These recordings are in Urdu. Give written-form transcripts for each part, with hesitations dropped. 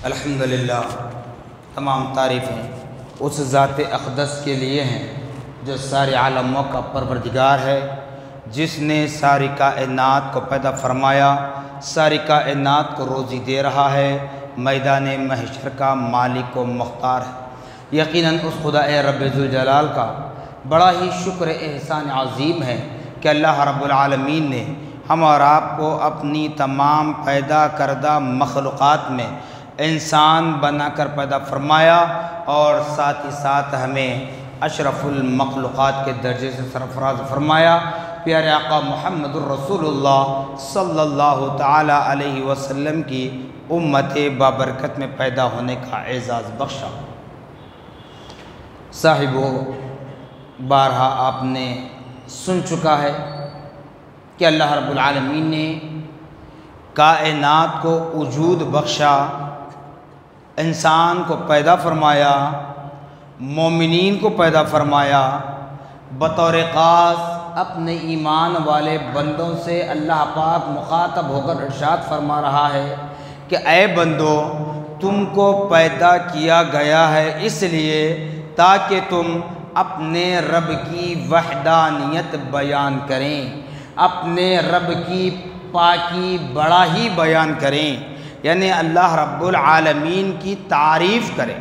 الحمدللہ، تمام تعریفیں اس ذات اقدس کے لیے ہیں جو سارے عالموں کا پروردگار ہے، جس نے ساری کائنات کو پیدا فرمایا، ساری کائنات کو روزی دے رہا ہے، میدان محشر کا مالک و مختار ہے۔ یقیناً اس خدا رب ذوالجلال کا بڑا ہی شکر احسان عظیم ہے کہ اللہ رب العالمین نے ہم اور آپ کو اپنی تمام پیدا کردہ مخلوقات میں انسان بنا کر پیدا فرمایا اور ساتھ ہی ساتھ ہمیں اشرف المخلوقات کے درجے سے سرفراز فرمایا۔ پیارے آقا محمد الرسول اللہ صلی اللہ تعالی علیہ وسلم کی امت بابرکت میں پیدا ہونے کا اعزاز بخشا۔ صاحبو، بارہا آپ نے سن چکا ہے کہ اللہ رب العالمین نے کائنات کو وجود بخشا، انسان کو پیدا فرمایا، مومنین کو پیدا فرمایا، بطور خاص اپنے ایمان والے بندوں سے اللہ پاک مخاطب ہو کر ارشاد فرما رہا ہے کہ اے بندو، تم کو پیدا کیا گیا ہے اس لیے تاکہ تم اپنے رب کی وحدانیت بیان کریں، اپنے رب کی پاکی بڑائی بیان کریں، یعنی اللہ رب العالمین کی تعریف کریں۔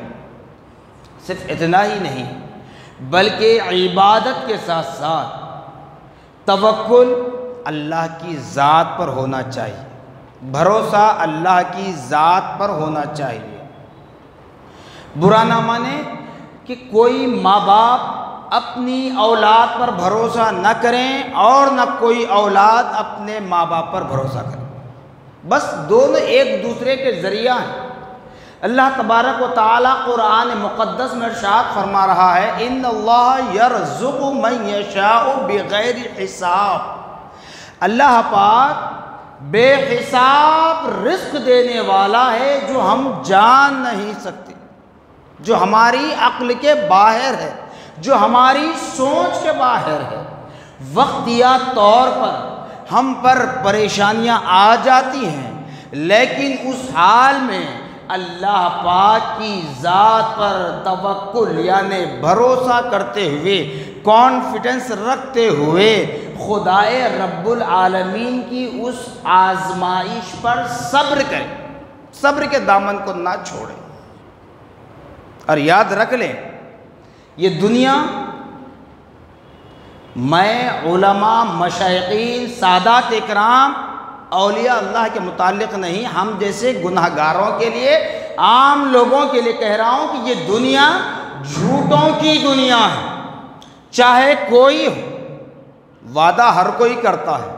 صرف اتنا ہی نہیں بلکہ عبادت کے ساتھ ساتھ توکل اللہ کی ذات پر ہونا چاہیے، بھروسہ اللہ کی ذات پر ہونا چاہیے۔ برا نہ مانے کہ کوئی ماں باپ اپنی اولاد پر بھروسہ نہ کریں اور نہ کوئی اولاد اپنے ماں باپ پر بھروسہ کریں، بس دونوں ایک دوسرے کے ذریعہ ہیں۔ اللہ تبارک و تعالی قرآن مقدس میں ارشاد فرما رہا ہے ان اللہ یرزق من یشاء بغیر حساب، اللہ پاک بے حساب رزق دینے والا ہے جو ہم جان نہیں سکتے، جو ہماری عقل کے باہر ہے، جو ہماری سوچ کے باہر ہے۔ وقتیہ طور پر ہم پر پریشانیاں آ جاتی ہیں، لیکن اس حال میں اللہ پاک کی ذات پر توکل یعنی بھروسہ کرتے ہوئے، کانفیڈنس رکھتے ہوئے خدائے رب العالمین کی اس آزمائش پر صبر کریں، صبر کے دامن کو نہ چھوڑیں۔ اور یاد رکھ لیں، یہ دنیا میں علماء، مشائخین، سادات اکرام، اولیاء اللہ کے متعلق نہیں، ہم جیسے گناہگاروں کے لیے، عام لوگوں کے لیے کہہ رہا ہوں کہ یہ دنیا جھوٹوں کی دنیا ہے۔ چاہے کوئی ہو، وعدہ ہر کوئی کرتا ہے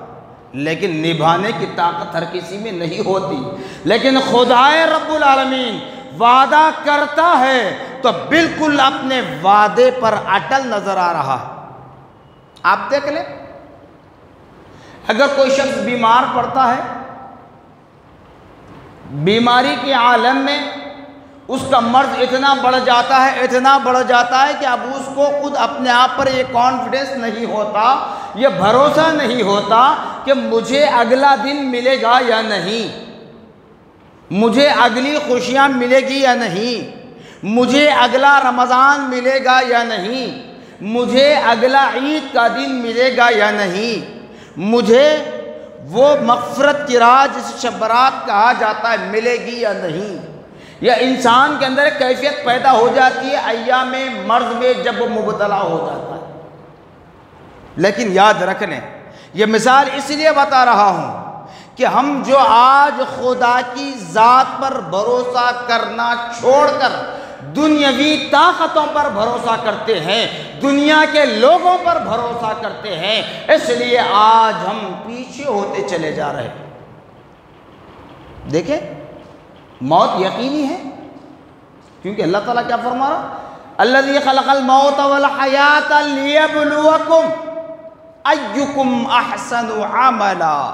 لیکن نبھانے کی طاقت ہر کسی میں نہیں ہوتی، لیکن خدائے رب العالمین وعدہ کرتا ہے تو بالکل اپنے وعدے پر اٹل نظر آ رہا ہے۔ آپ دیکھ لیں، اگر کوئی شخص بیمار پڑتا ہے، بیماری کے عالم میں اس کا مرض اتنا بڑھ جاتا ہے، اتنا بڑھ جاتا ہے کہ اب اس کو خود اپنے آپ پر یہ کانفیڈنس نہیں ہوتا، یہ بھروسہ نہیں ہوتا کہ مجھے اگلا دن ملے گا یا نہیں، مجھے اگلی خوشیاں ملے گی یا نہیں، مجھے اگلا رمضان ملے گا یا نہیں، مجھے اگلا عید کا دن ملے گا یا نہیں، مجھے وہ مغفرت کی رات جسے شب برات کہا جاتا ہے ملے گی یا نہیں۔ یا انسان کے اندر کیفیت پیدا ہو جاتی ہے ایام مرض میں جب وہ مبتلا ہو جاتا ہے۔ لیکن یاد رکھ لیں، یہ مثال اس لیے بتا رہا ہوں کہ ہم جو آج خدا کی ذات پر بھروسہ کرنا چھوڑ کر دنیاوی طاقتوں پر بھروسہ کرتے ہیں، دنیا کے لوگوں پر بھروسہ کرتے ہیں، اس لیے آج ہم پیچھے ہوتے چلے جا رہے ہیں۔ دیکھیں موت یقینی ہے، کیونکہ اللہ تعالیٰ کیا فرما رہا؟ الذی خلق الموت والحیات لیبلوکم ایکم احسن عملا،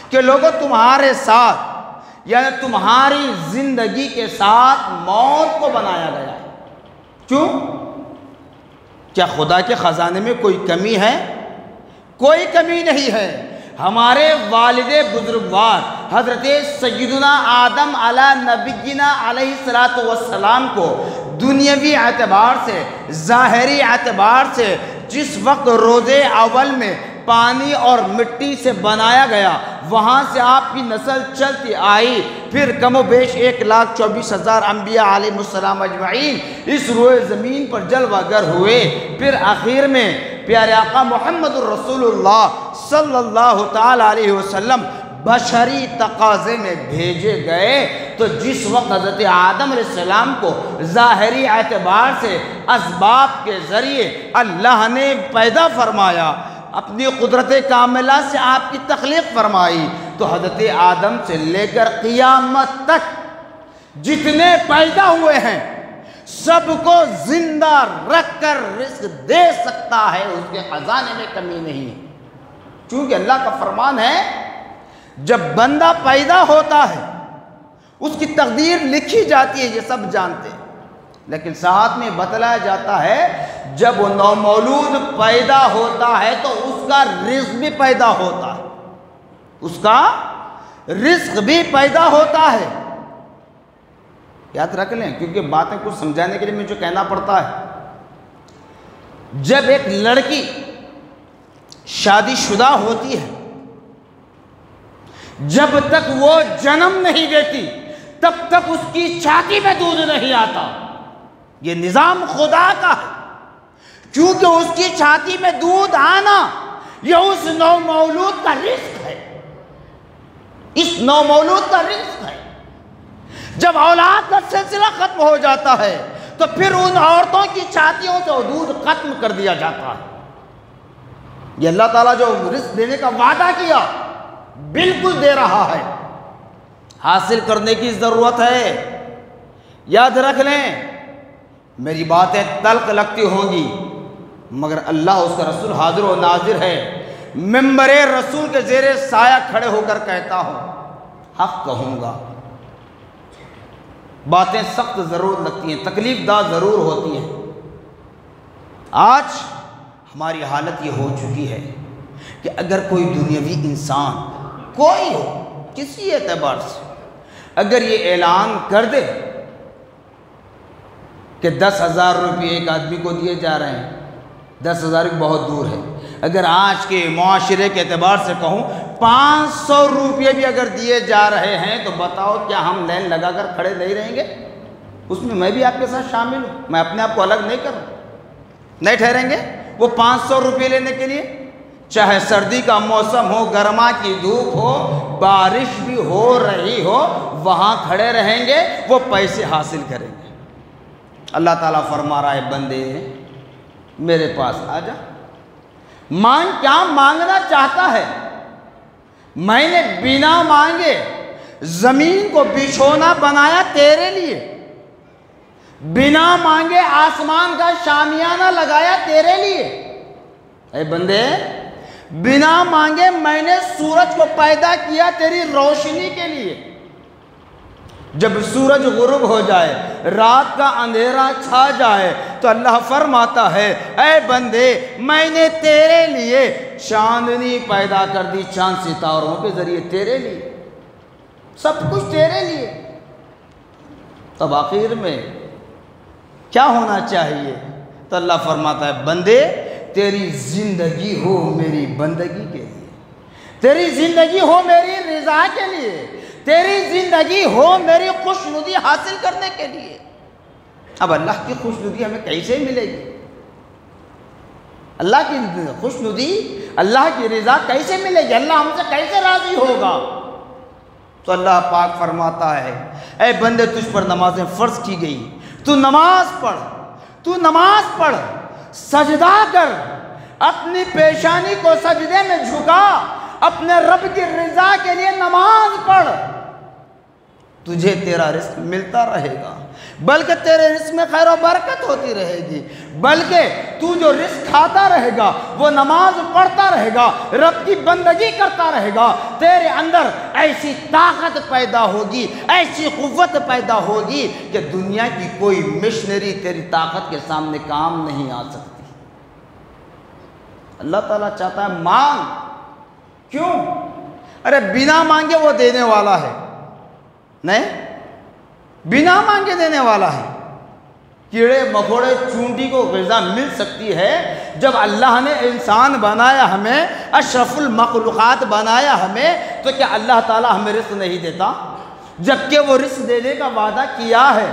کہ لوگوں تمہارے ساتھ یعنی تمہاری زندگی کے ساتھ موت کو بنایا گیا ہے۔ کیوں؟ کیا خدا کے خزانے میں کوئی کمی ہے؟ کوئی کمی نہیں ہے۔ ہمارے والد بزرگوار حضرت سیدنا آدم علی نبینا علیہ السلام کو دنیاوی اعتبار سے، ظاہری اعتبار سے جس وقت روزے اول میں پانی اور مٹی سے بنایا گیا، وہاں سے آپ کی نسل چلتی آئی، پھر کم و بیش 1,24,000 انبیاء علیہ السلام اجمعین اس روئے زمین پر جلوہ گر ہوئے، پھر آخر میں پیارے آقا محمد الرسول اللہ صلی اللہ تعالیٰ علیہ وسلم بشری تقاضے میں بھیجے گئے، تو جس وقت حضرت آدم علیہ السلام کو ظاہری اعتبار سے اسباب کے ذریعے اللہ نے پیدا فرمایا، اپنی قدرت کاملہ سے آپ کی تخلیق فرمائی، تو حضرت آدم سے لے کر قیامت تک جتنے پیدا ہوئے ہیں سب کو زندہ رکھ کر رزق دے سکتا ہے، اس کے خزانے میں کمی نہیں ہے۔ چونکہ اللہ کا فرمان ہے جب بندہ پیدا ہوتا ہے اس کی تقدیر لکھی جاتی ہے، یہ سب جانتے ہیں، لیکن ساتھ میں بتلایا جاتا ہے جب وہ نومولود پیدا ہوتا ہے تو اس کا رزق بھی پیدا ہوتا ہے، اس کا رزق بھی پیدا ہوتا ہے۔ یاد رکھ لیں، کیونکہ باتیں کچھ سمجھانے کے لیے مجھے کہنا پڑتا ہے۔ جب ایک لڑکی شادی شدہ ہوتی ہے، جب تک وہ جنم نہیں دیتی تب تک اس کی چھاتی میں دودھ نہیں آتا، یہ نظام خدا کا ہے، کیونکہ اس کی چھاتی میں دودھ آنا یہ اس نومولود کا رزق ہے، اس نومولود کا رزق ہے۔ جب اولاد کا سلسلہ ختم ہو جاتا ہے تو پھر ان عورتوں کی چھاتیوں سے دودھ ختم کر دیا جاتا ہے۔ یہ اللہ تعالیٰ جو رزق دینے کا وعدہ کیا بالکل دے رہا ہے، حاصل کرنے کی ضرورت ہے۔ یاد رکھ لیں، میری باتیں تلخ لگتی ہوں گی مگر اللہ اس کا رسول حاضر و ناظر ہے، ممبر رسول کے زیر سایہ کھڑے ہو کر کہتا ہوں، حق کہوں گا۔ باتیں سخت ضرور لگتی ہیں، تکلیف دہ ضرور ہوتی ہیں۔ آج ہماری حالت یہ ہو چکی ہے کہ اگر کوئی دنیاوی انسان کوئی ہو کسی اعتبار سے اگر یہ اعلان کر دے کہ 10,000 روپے ایک آدمی کو دیے جا رہے ہیں، 10,000 بہت دور ہے، اگر آج کے معاشرے کے اعتبار سے کہوں 500 روپے بھی اگر دیے جا رہے ہیں تو بتاؤ کیا ہم لائن لگا کر کھڑے نہیں رہیں گے؟ اس میں بھی آپ کے ساتھ شامل ہوں، میں اپنے آپ کو الگ نہیں کروں، نہیں ٹھہریں گے؟ وہ 500 روپے لینے کے لیے چاہے سردی کا موسم ہو، گرما کی دھوپ ہو، بارش بھی ہو رہی ہو، وہاں کھڑے رہیں گے، وہ پیسے حاصل کریں گے۔ اللہ تعالیٰ فرما رہا ہے بندے میرے پاس آ جا، مانگ، کیا مانگنا چاہتا ہے؟ میں نے بنا مانگے زمین کو بچھونا بنایا تیرے لیے، بنا مانگے آسمان کا شامیانہ لگایا تیرے لیے۔ اے بندے، بنا مانگے میں نے سورج کو پیدا کیا تیری روشنی کے لیے۔ جب سورج غروب ہو جائے، رات کا اندھیرا چھا جائے تو اللہ فرماتا ہے اے بندے میں نے تیرے لیے چاندنی پیدا کر دی، چاند ستاروں کے ذریعے تیرے لیے، سب کچھ تیرے لیے۔ تب آخر میں کیا ہونا چاہیے؟ تو اللہ فرماتا ہے بندے تیری زندگی ہو میری بندگی کے لیے، تیری زندگی ہو میری رضا کے لیے، تیری زندگی ہو میری خوشنودی حاصل کرنے کے لیے۔ اب اللہ کی خوشنودی ہمیں کیسے ملے گی؟ اللہ کی خوشنودی، اللہ کی رضا کیسے ملے گی؟ اللہ ہم سے کیسے راضی ہوگا؟ تو اللہ پاک فرماتا ہے اے بندے تجھ پر نمازیں فرض کی گئی، تو نماز پڑھ، تو نماز پڑھ، سجدہ کر، اپنی پیشانی کو سجدے میں جھکا، اپنے رب کی رضا کے لیے نماز پڑھ۔ تجھے تیرا رزق ملتا رہے گا، بلکہ تیرے رزق میں خیر و برکت ہوتی رہے گی، بلکہ تو جو رزق کھاتا رہے گا، وہ نماز پڑھتا رہے گا، رب کی بندگی کرتا رہے گا، تیرے اندر ایسی طاقت پیدا ہوگی، ایسی قوت پیدا ہوگی کہ دنیا کی کوئی مشنری تیری طاقت کے سامنے کام نہیں آ سکتی۔ اللہ تعالیٰ چاہتا ہے مانگ، کیوں؟ ارے بنا مانگے وہ دینے والا ہے، نہیں بنا مانگے دینے والا ہے۔ کیڑے مکوڑے چونٹی کو غذا مل سکتی ہے، جب اللہ نے انسان بنایا ہمیں، اشرف المخلوقات بنایا ہمیں، تو کیا اللہ تعالیٰ ہمیں رزق نہیں دیتا؟ جبکہ وہ رزق دینے کا وعدہ کیا ہے،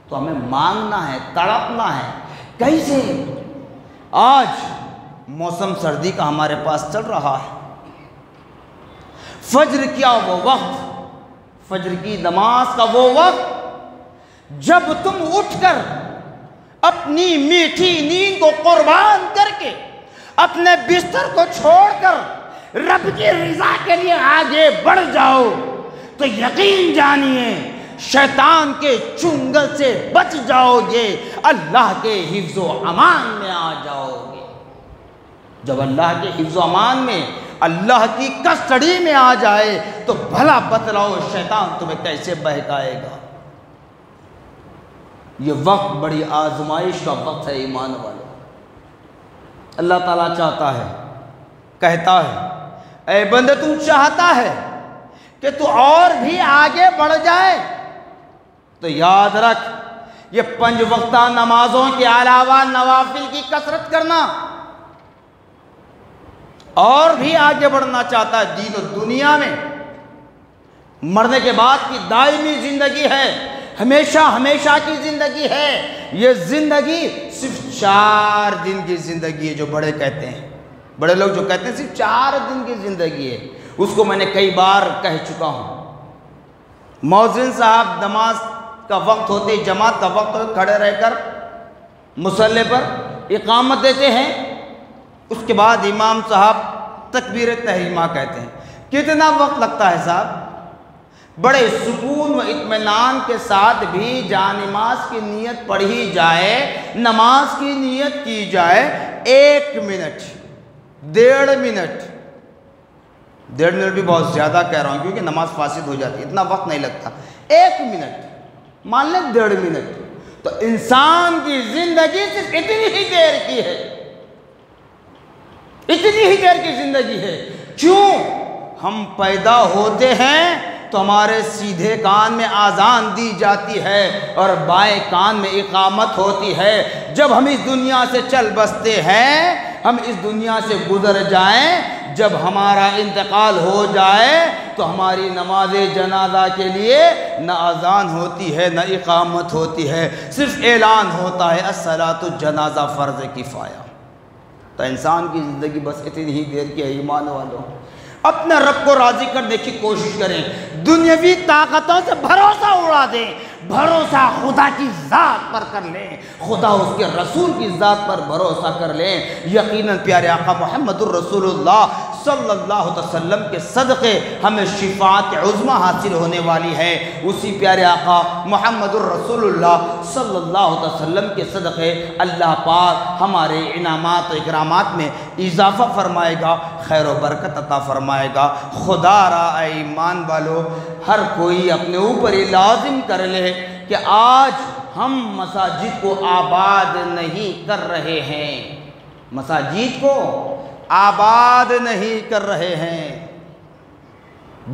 تو ہمیں مانگنا ہے، تڑپنا ہے۔ کیسے؟ آج موسم سردی کا ہمارے پاس چل رہا ہے، فجر کیا وہ وقت، فجر کی نماز کا وہ وقت جب تم اٹھ کر اپنی میٹھی نیند کو قربان کر کے اپنے بستر کو چھوڑ کر رب کی رضا کے لیے آگے بڑھ جاؤ، تو یقین جانیے شیطان کے چنگل سے بچ جاؤ گے، اللہ کے حفظ و امان میں آ جاؤ گے۔ جب اللہ کے حفظ و امان میں، اللہ کی کسٹڈی میں آ جائے، تو بھلا بتلاؤ شیطان تمہیں کیسے بہکائے گا۔ یہ وقت بڑی آزمائش کا وقت ہے ایمان والو۔ اللہ تعالیٰ چاہتا ہے، کہتا ہے اے بندے تو چاہتا ہے کہ تو اور بھی آگے بڑھ جائے، تو یاد رکھ یہ 5 وقتہ نمازوں کے علاوہ نوافل کی کثرت کرنا، اور بھی آگے بڑھنا چاہتا ہے دین و دنیا میں۔ مرنے کے بعد کی دائمی زندگی ہے، ہمیشہ ہمیشہ کی زندگی ہے۔ یہ زندگی صرف 4 دن کی زندگی ہے، جو بڑے کہتے ہیں، بڑے لوگ جو کہتے ہیں صرف 4 دن کی زندگی ہے، اس کو میں نے کئی بار کہہ چکا ہوں۔ مؤذن صاحب نماز کا وقت ہوتے، جماعت کا وقت ہوتے، کھڑے رہ کر مصلی پر اقامت دیتے ہیں، اس کے بعد امام صاحب تکبیر تحریمہ کہتے ہیں۔ کتنا وقت لگتا ہے صاحب؟ بڑے سکون و اطمینان کے ساتھ بھی جانماز کی نیت پڑھی جائے، نماز کی نیت کی جائے، 1 منٹ، 1.5 منٹ، 1.5 منٹ بھی بہت زیادہ کہہ رہا ہوں کیونکہ نماز فاسد ہو جاتی ہے، اتنا وقت نہیں لگتا۔ 1 منٹ، مان لیں 1.5 منٹ، تو انسان کی زندگی صرف اتنی ہی دیر کی ہے، اتنی ہی دیر کی زندگی ہے۔ کیوں؟ ہم پیدا ہوتے ہیں تو ہمارے سیدھے کان میں آذان دی جاتی ہے اور بائیں کان میں اقامت ہوتی ہے۔ جب ہم اس دنیا سے چل بستے ہیں، ہم اس دنیا سے گزر جائیں، جب ہمارا انتقال ہو جائے تو ہماری نماز جنازہ کے لیے نہ اذان ہوتی ہے، نہ اقامت ہوتی ہے، صرف اعلان ہوتا ہے الصلاۃ جنازہ فرض کفایہ۔ تو انسان کی زندگی بس اتنی ہی دیر کی ہے ایمان والوں۔ اپنے رب کو راضی کرنے کی کوشش کریں، دنیاوی طاقتوں سے بھروسہ اڑا دیں، بھروسہ خدا کی ذات پر کر لیں، خدا اس کے رسول کی ذات پر بھروسہ کر لیں۔ یقیناً پیارے آقا محمد الرسول اللہ صلی اللہ علیہ وسلم کے صدقے ہمیں شفاعت عظمی حاصل ہونے والی ہے۔ اسی پیارے آقا محمد الرسول اللہ صلی اللہ علیہ وسلم کے صدقے اللہ پاک ہمارے انعامات و اکرامات میں اضافہ فرمائے گا، خیر و برکت عطا فرمائے گا۔ خدا را اے ایمان والو، ہر کوئی اپنے اوپر یہ لازم کر لے کہ آج ہم مساجد کو آباد نہیں کر رہے ہیں، مساجد کو آباد نہیں کر رہے ہیں،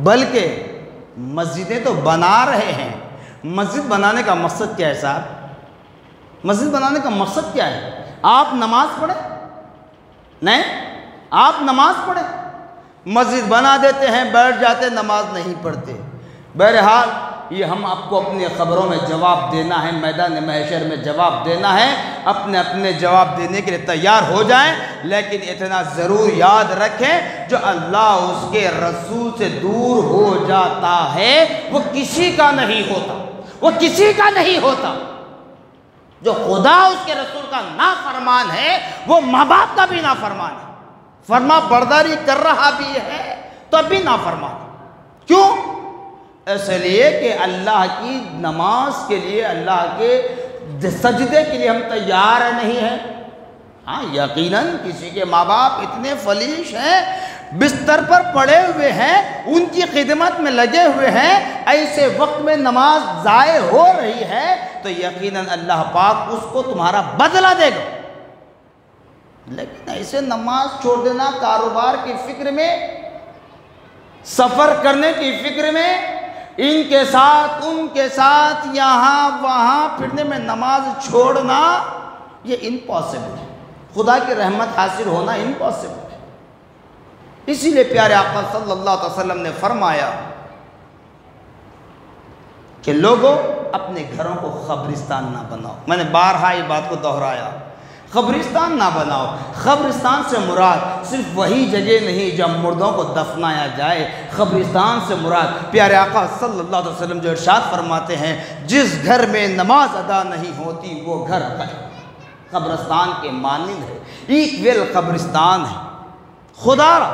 بلکہ مسجدیں تو بنا رہے ہیں۔ مسجد بنانے کا مقصد کیا ہے صاحب؟ مسجد بنانے کا مقصد کیا ہے؟ آپ نماز پڑھیں؟ نہیں، آپ نماز پڑھیں، مسجد بنا دیتے ہیں، بیٹھ جاتے، نماز نہیں پڑھتے۔ بہرحال یہ ہم آپ کو اپنی خبروں میں جواب دینا ہے، میدان محشر میں جواب دینا ہے، اپنے جواب دینے کے لیے تیار ہو جائیں، لیکن اتنا ضرور یاد رکھیں جو اللہ اس کے رسول سے دور ہو جاتا ہے وہ کسی کا نہیں ہوتا، وہ کسی کا نہیں ہوتا۔ جو خدا اس کے رسول کا نافرمان ہے وہ ماں باپ کا بھی نافرمان ہے، فرما برداری کر رہا بھی ہے تو اب بھی نافرمان۔ کیوں؟ اس لیے کہ اللہ کی نماز کے لیے، اللہ کے سجدے کے لیے ہم تیار نہیں ہیں۔ ہاں یقیناً کسی کے ماں باپ اتنے فلیش ہیں، بستر پر پڑے ہوئے ہیں، ان کی خدمت میں لگے ہوئے ہیں، ایسے وقت میں نماز ضائع ہو رہی ہے تو یقیناً اللہ پاک اس کو تمہارا بدلہ دے گا۔ لیکن ایسے نماز چھوڑ دینا، کاروبار کی فکر میں، سفر کرنے کی فکر میں، ان کے ساتھ ان کے ساتھ یہاں وہاں پھرنے میں نماز چھوڑنا، یہ امپاسبل ہے۔ خدا کی رحمت حاصل ہونا امپاسبل ہے۔ اسی لیے پیارے آقا صلی اللہ علیہ وسلم نے فرمایا کہ لوگوں اپنے گھروں کو قبرستان نہ بناؤ۔ میں نے بارہا یہ بات کو دہرایا، قبرستان نہ بناؤ۔ قبرستان سے مراد صرف وہی جگہ نہیں جب مردوں کو دفنایا جائے، قبرستان سے مراد پیارے آقا صلی اللہ علیہ وسلم جو ارشاد فرماتے ہیں، جس گھر میں نماز ادا نہیں ہوتی وہ گھر قبرستان کے مانند ہے، ایکویل قبرستان ہے۔ خدا را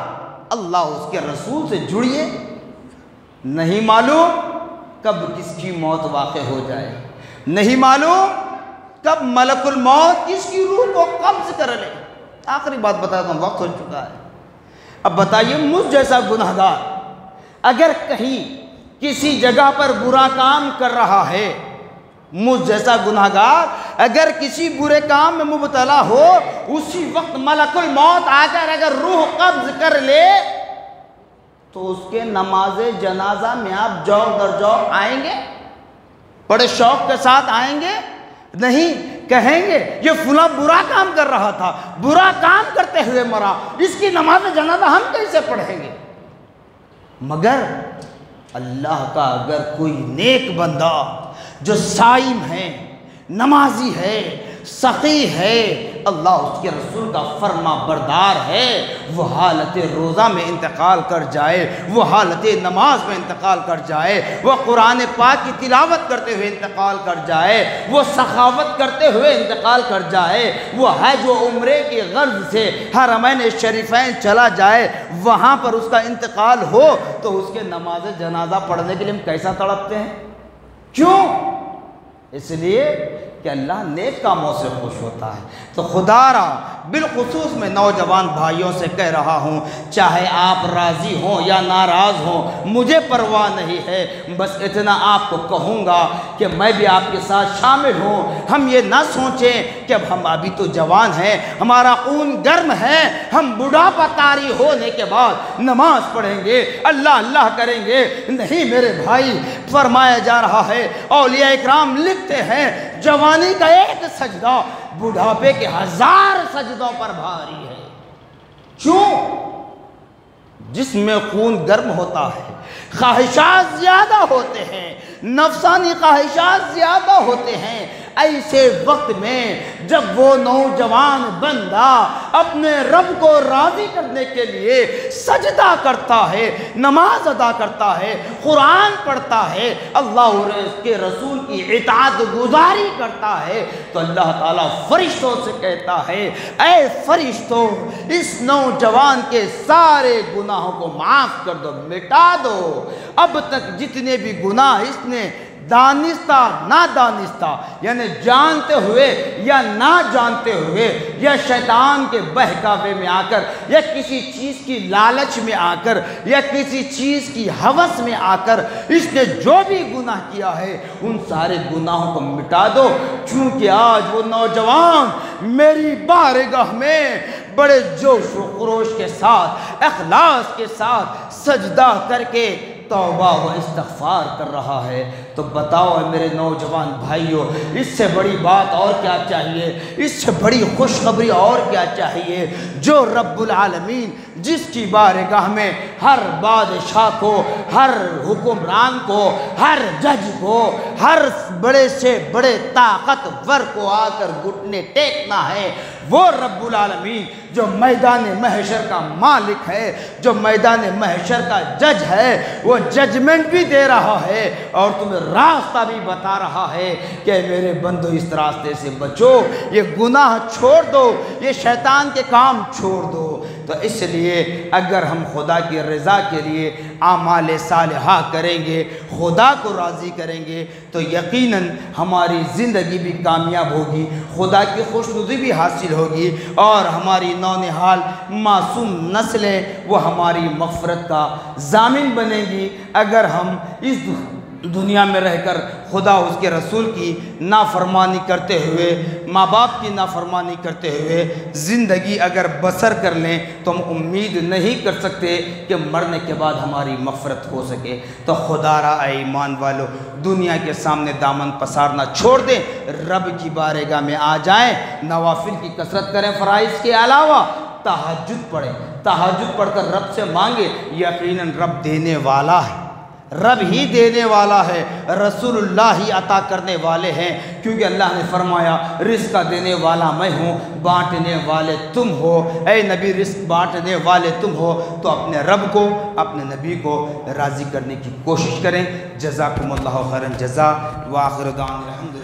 اللہ اس کے رسول سے جڑیے، نہیں معلوم کب کس کی موت واقع ہو جائے، نہیں معلوم کب ملک الموت کس کی روح کو قبض کر لے۔ آخری بات بتاتا ہوں، وقت ہو چکا ہے۔ اب بتائیے مجھ جیسا گنہگار اگر کہیں کسی جگہ پر برا کام کر رہا ہے، مجھ جیسا گنہگار اگر کسی برے کام میں مبتلا ہو، اسی وقت ملک الموت آ کر اگر روح قبض کر لے تو اس کے نماز جنازہ میں آپ جوق در جوق آئیں گے؟ بڑے شوق کے ساتھ آئیں گے؟ نہیں، کہیں گے یہ فلاں برا کام کر رہا تھا، برا کام کرتے ہوئے مرا، اس کی نماز جنازہ ہم کیسے پڑھیں گے؟ مگر اللہ کا اگر کوئی نیک بندہ جو صائم ہے، نمازی ہے، سخی ہے، اللہ اس کے رسول کا فرما بردار ہے، وہ حالت روزہ میں انتقال کر جائے، وہ حالت نماز میں انتقال کر جائے، وہ قرآن پاک کی تلاوت کرتے ہوئے انتقال کر جائے، وہ سخاوت کرتے ہوئے انتقال کر جائے، وہ حج و عمرے کی غرض سے حرمین شریفین چلا جائے، وہاں پر اس کا انتقال ہو تو اس کے نماز جنازہ پڑھنے کے لیے ہم کیسا تڑپتے ہیں؟ کیوں؟ اس لیے کہ اللہ نیک کاموں سے خوش ہوتا ہے۔ تو خدا را بالخصوص میں نوجوان بھائیوں سے کہہ رہا ہوں، چاہے آپ راضی ہوں یا ناراض ہوں، مجھے پرواہ نہیں ہے، بس اتنا آپ کو کہوں گا کہ میں بھی آپ کے ساتھ شامل ہوں۔ ہم یہ نہ سوچیں کہ اب ہم ابھی تو جوان ہیں، ہمارا خون گرم ہے، ہم بڑھاپا طاری ہونے کے بعد نماز پڑھیں گے، اللہ اللہ کریں گے۔ نہیں میرے بھائی، فرمایا جا رہا ہے، اولیاء اکرام لکھتے ہیں، جوانی کا ایک سجدہ بڑھاپے کے 1000 سجدوں پر بھاری ہے۔ کیوں؟ جسم میں خون گرم ہوتا ہے، خواہشات زیادہ ہوتے ہیں، نفسانی خواہشات زیادہ ہوتے ہیں۔ ایسے وقت میں جب وہ نوجوان بندہ اپنے رب کو راضی کرنے کے لیے سجدہ کرتا ہے، نماز ادا کرتا ہے، قرآن پڑھتا ہے، اللہ اور اس کے رسول کی اطاعت گزاری کرتا ہے، تو اللہ تعالیٰ فرشتوں سے کہتا ہے، اے فرشتوں، اس نوجوان کے سارے گناہوں کو معاف کر دو، مٹا دو۔ اب تک جتنے بھی گناہ اس نے دانستہ نادانستہ، یعنی جانتے ہوئے یا نہ جانتے ہوئے، یا شیطان کے بہکاوے میں آ کر، یا کسی چیز کی لالچ میں آ کر، یا کسی چیز کی ہوس میں آ کر اس نے جو بھی گناہ کیا ہے، ان سارے گناہوں کو مٹا دو، چونکہ آج وہ نوجوان میری بارگاہ میں بڑے جوش و خروش کے ساتھ، اخلاص کے ساتھ سجدہ کر کے توبہ و استغفار کر رہا ہے۔ تو بتاؤ اے میرے نوجوان بھائیوں، اس سے بڑی بات اور کیا چاہیے؟ اس سے بڑی خوشخبری اور کیا چاہیے؟ جو رب العالمین جس کی بارگاہ میں ہر بادشاہ کو، ہر حکمران کو، ہر جج کو، ہر بڑے سے بڑے طاقتور کو آ کر گھٹنے ٹیکنا ہے، وہ رب العالمین جو میدان محشر کا مالک ہے، جو میدان محشر کا جج ہے، وہ ججمنٹ بھی دے رہا ہے اور تمہیں راستہ بھی بتا رہا ہے کہ میرے بندو اس راستے سے بچو، یہ گناہ چھوڑ دو، یہ شیطان کے کام چھوڑ دو۔ تو اس لیے اگر ہم خدا کی رضا کے لیے اعمال صالحہ کریں گے، خدا کو راضی کریں گے، تو یقیناً ہماری زندگی بھی کامیاب ہوگی، خدا کی خوشنودی بھی حاصل ہوگی، اور ہماری نونہال معصوم نسلیں وہ ہماری مغفرت کا ضامن بنیں گی۔ اگر ہم اس دنیا میں رہ کر خدا اس کے رسول کی نافرمانی کرتے ہوئے، ماں باپ کی نافرمانی کرتے ہوئے زندگی اگر بسر کر لیں تو ہم امید نہیں کر سکتے کہ مرنے کے بعد ہماری مغفرت ہو سکے۔ تو خدا را اے ایمان والو، دنیا کے سامنے دامن پسارنا چھوڑ دیں، رب کی بارگاہ میں آ جائیں، نوافل کی کثرت کریں، فرائض کے علاوہ تہجد پڑھیں، تہجد پڑھ کر رب سے مانگے، یقیناً رب دینے والا ہے، رب ہی دینے والا ہے، رسول اللہ ہی عطا کرنے والے ہیں، کیونکہ اللہ نے فرمایا رزق کا دینے والا میں ہوں، بانٹنے والے تم ہو۔ اے نبی، رزق بانٹنے والے تم ہو، تو اپنے رب کو، اپنے نبی کو راضی کرنے کی کوشش کریں۔ جزاکم اللہ خیرا جزا، وآخر دعوانا الحمد